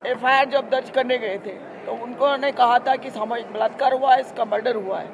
FIR जब दर्ज करने गए थे तो उन्होंने कहा था कि सामूहिक बलात्कार हुआ है, इसका मर्डर हुआ है।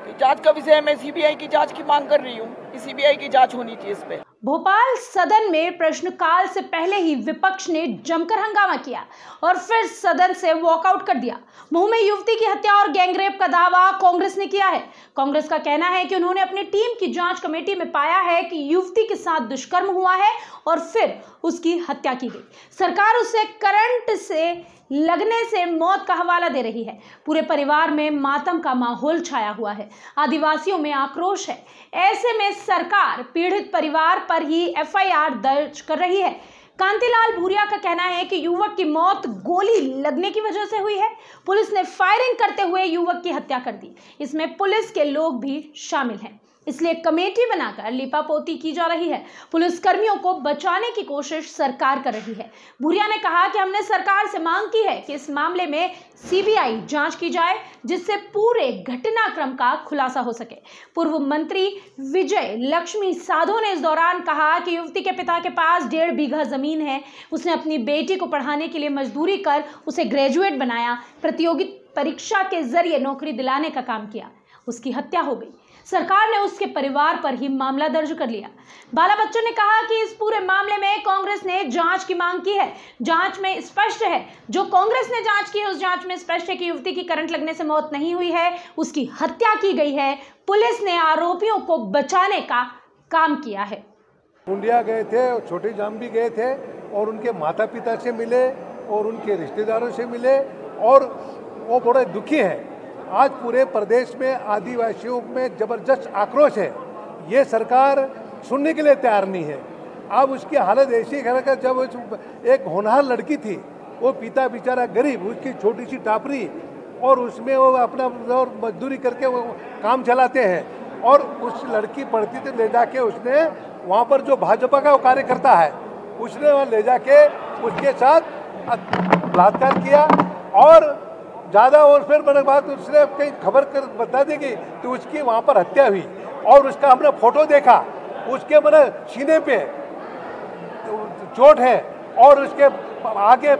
तो जांच का विषय मैं सीबीआई की जांच की मांग कर रही हूँ कि सीबीआई की जांच होनी चाहिए इस पे। भोपाल सदन में प्रश्नकाल से पहले ही विपक्ष ने जमकर हंगामा किया और फिर सदन से वॉकआउट कर दिया। मुंह में युवती की हत्या और गैंगरेप का दावा कांग्रेस ने किया है। कांग्रेस का कहना है कि उन्होंने अपनी टीम की जांच कमेटी में पाया है कि युवती के साथ दुष्कर्म हुआ है और फिर उसकी हत्या की गई। सरकार उसे करंट से लगने से मौत का हवाला दे रही है। पूरे परिवार में मातम का माहौल छाया हुआ है। आदिवासियों में आक्रोश है। ऐसे में सरकार पीड़ित परिवार पर ही एफआईआर दर्ज कर रही है। कांतिलाल भूरिया का कहना है कि युवक की मौत गोली लगने की वजह से हुई है। पुलिस ने फायरिंग करते हुए युवक की हत्या कर दी। इसमें पुलिस के लोग भी शामिल हैं, इसलिए कमेटी बनाकर लिपापोती की जा रही है। पुलिस कर्मियों को बचाने की कोशिश सरकार कर रही है। भूरिया ने कहा कि हमने सरकार से मांग की है कि इस मामले में सीबीआई जांच की जाए, जिससे पूरे घटनाक्रम का खुलासा हो सके। पूर्व मंत्री विजय लक्ष्मी साधो ने इस दौरान कहा कि युवती के पिता के पास 1.5 बीघा जमीन है। उसने अपनी बेटी को पढ़ाने के लिए मजदूरी कर उसे ग्रेजुएट बनाया, प्रतियोगी परीक्षा के जरिए नौकरी दिलाने का काम किया। उसकी हत्या हो गई। सरकार ने उसके परिवार पर ही मामला दर्ज कर लिया। बाला बच्चन ने कहा कि इस पूरे मामले में कांग्रेस ने जांच की मांग की है। जांच में स्पष्ट है, जो कांग्रेस ने जांच की है उस जांच में स्पष्ट है कि युवती की करंट लगने से मौत नहीं हुई है, उसकी हत्या की गई है। पुलिस ने आरोपियों को बचाने का काम किया है। मुंडिया गए थे और छोटे जाम भी गए थे और उनके माता पिता से मिले और उनके रिश्तेदारों से मिले और वो बड़े दुखी हैं। आज पूरे प्रदेश में आदिवासियों में जबरदस्त आक्रोश है। ये सरकार सुनने के लिए तैयार नहीं है। अब उसकी हालत ऐसी है कि जब एक होनहार लड़की थी, वो पिता बेचारा गरीब, उसकी छोटी सी टापरी और उसमें वो अपना और मजदूरी करके वो काम चलाते हैं और उस लड़की पढ़ती थी, ले जाके उसने वहाँ पर जो भाजपा का कार्यकर्ता है उसने वहाँ ले जाके उसके साथ बलात्कार किया और ज़्यादा और फिर मैंने बात उसने कहीं खबर कर बता देगी तो उसकी वहाँ पर हत्या हुई और उसका हमने फोटो देखा, उसके मैंने सीने पे चोट है और उसके आगे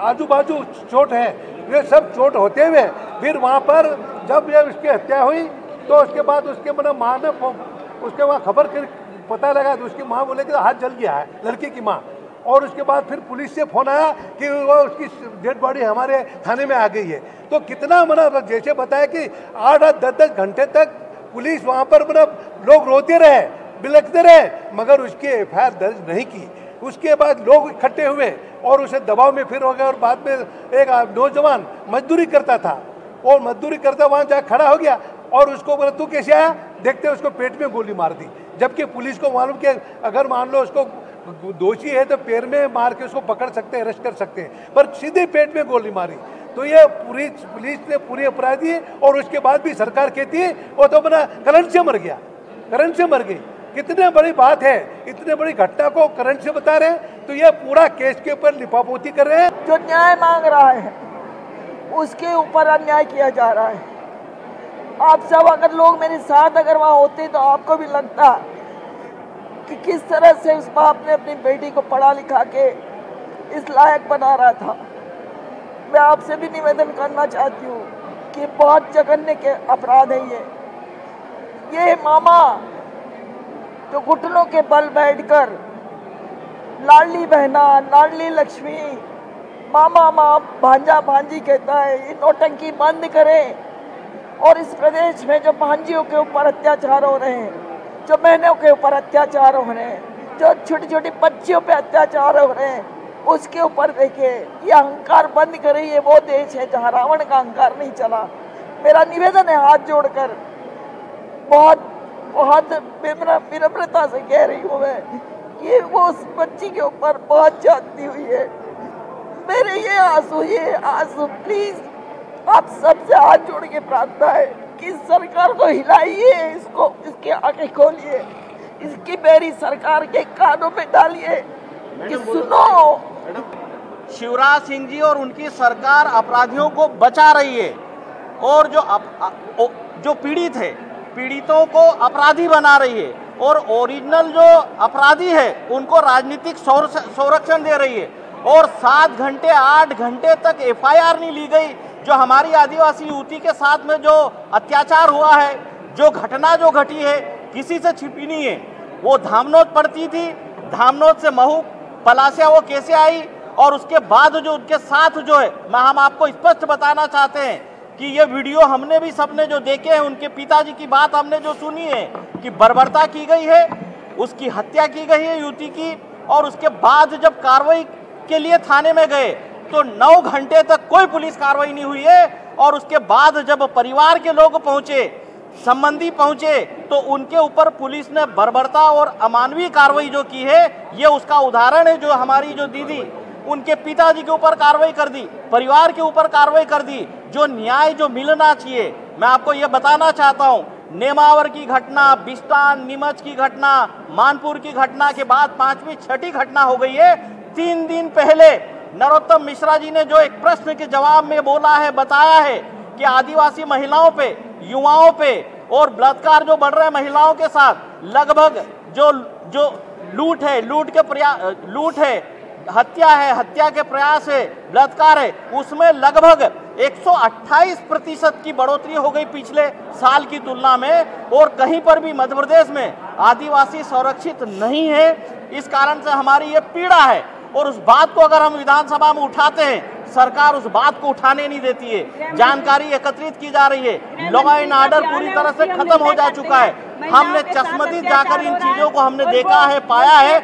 आजू बाजू चोट है। ये सब चोट होते हुए फिर वहाँ पर जब ये उसकी हत्या हुई तो उसके बाद उसके मैंने माँ ने उसके वहाँ खबर कर पता लगा तो उसकी माँ बोले कि हाथ जल गया है, लड़की की माँ। और उसके बाद फिर पुलिस से फोन आया कि वो उसकी डेड बॉडी हमारे थाने में आ गई है। तो कितना मतलब जैसे बताया कि 8-10 घंटे तक पुलिस वहाँ पर मतलब लोग रोते रहे, बिलखते रहे, मगर उसकी एफआईआर दर्ज नहीं की। उसके बाद लोग इकट्ठे हुए और उसे दबाव में फिर हो गया और बाद में एक नौजवान मजदूरी करता था और मजदूरी करता वहाँ जा खड़ा हो गया और उसको बोला तू कैसे आया, देखते उसको पेट में गोली मार दी। जबकि पुलिस को मालूम कि अगर मान लो उसको दोषी है तो पैर में मार के उसको पकड़ सकते हैं, अरेस्ट कर सकते हैं, पर सीधे पेट में गोली मारी। तो ये पूरी पुलिस ने पूरी अपराधी है और उसके बाद भी सरकार कहती है वो तो अपना करंट से मर गया, करंट से मर गई। कितने बड़ी बात है, इतने बड़ी घटना को करंट से बता रहे हैं। तो ये पूरा केस के ऊपर लिपापोती कर रहे हैं। जो न्याय मांग रहा है उसके ऊपर अन्याय किया जा रहा है। आप सब अगर लोग मेरे साथ अगर वहाँ होते तो आपको भी लगता कि किस तरह से उस बाप ने अपनी बेटी को पढ़ा लिखा के इस लायक बना रहा था। मैं आपसे भी निवेदन करना चाहती हूँ कि बहुत जघन्य के अपराध है ये मामा जो घुटनों के बल बैठकर लाडली बहना, लाडली लक्ष्मी, मामा माँ, भांजा भांजी कहता है, ये नौटंकी बंद करें। और इस प्रदेश में जो भांजियों के ऊपर अत्याचार हो रहे हैं, जो बहनों के ऊपर अत्याचार हो रहे हैं, जो छोटी छोटी बच्चियों पे अत्याचार हो रहे हैं, उसके ऊपर देखिए ये अहंकार बंद करे। ये वो देश है जहाँ रावण का अहंकार नहीं चला। मेरा निवेदन है हाथ जोड़कर, बहुत बहुत विनम्रता से कह रही हूँ मैं, ये वो उस बच्ची के ऊपर बहुत जाती हुई है। मेरे ये आंसू प्लीज आप सबसे हाथ जोड़ के प्रार्थना है कि सरकार को हिलाइए, इसको इसकी आंखें खोलिए, इसकी बेरी सरकार के कानों में डालिए कि सुनो। शिवराज सिंह जी और उनकी सरकार अपराधियों को बचा रही है और जो पीड़ित है, पीड़ितों को अपराधी बना रही है और ओरिजिनल जो अपराधी है उनको राजनीतिक संरक्षण दे रही है। और 7 घंटे 8 घंटे तक FIR नहीं ली गई। जो हमारी आदिवासी युवती के साथ में जो अत्याचार हुआ है, जो घटना जो घटी है, किसी से छिपी नहीं है। वो धामनोद पड़ती थी, धामनोद से महू पलासिया वो कैसे आई, और उसके बाद जो उनके साथ जो है, हम आपको स्पष्ट बताना चाहते हैं कि ये वीडियो हमने भी सबने जो देखे हैं, उनके पिताजी की बात हमने जो सुनी है कि बर्बरता की गई है, उसकी हत्या की गई है युवती की, और उसके बाद जब कार्रवाई के लिए थाने में गए तो 9 घंटे तक कोई पुलिस कार्रवाई नहीं हुई है। और उसके बाद जब परिवार के लोग पहुंचे, संबंधी पहुंचे, तो उनके ऊपर पुलिस ने बर्बरता और अमानवीय कार्रवाई जो की है, ये उसका उदाहरण है। जो हमारी जो दीदी, उनके पिताजी के ऊपर कार्रवाई कर दी, परिवार के ऊपर कार्रवाई कर दी। जो न्याय जो मिलना चाहिए, मैं आपको ये बताना चाहता हूँ, नेमावर की घटना, बिस्टान, नीमच की घटना, मानपुर की घटना के बाद 5वीं 6ठी घटना हो गई है। 3 दिन पहले नरोत्तम मिश्रा जी ने जो एक प्रश्न के जवाब में बोला है, बताया है कि आदिवासी महिलाओं पे, युवाओं पे और बलात्कार जो बढ़ रहे हैं महिलाओं के साथ, लगभग जो लूट है, हत्या है, हत्या के प्रयास है, बलात्कार है, उसमें लगभग 128% की बढ़ोतरी हो गई पिछले साल की तुलना में। और कहीं पर भी मध्य प्रदेश में आदिवासी संरक्षित नहीं है। इस कारण से हमारी ये पीड़ा है, और उस बात को अगर हम विधानसभा में उठाते हैं, सरकार उस बात को उठाने नहीं देती है। जानकारी एकत्रित की जा रही है, लॉ एंड ऑर्डर पूरी तरह से खत्म हो जा चुका है। हमने चश्मदीद जाकर इन चीजों को हमने देखा है, पाया है।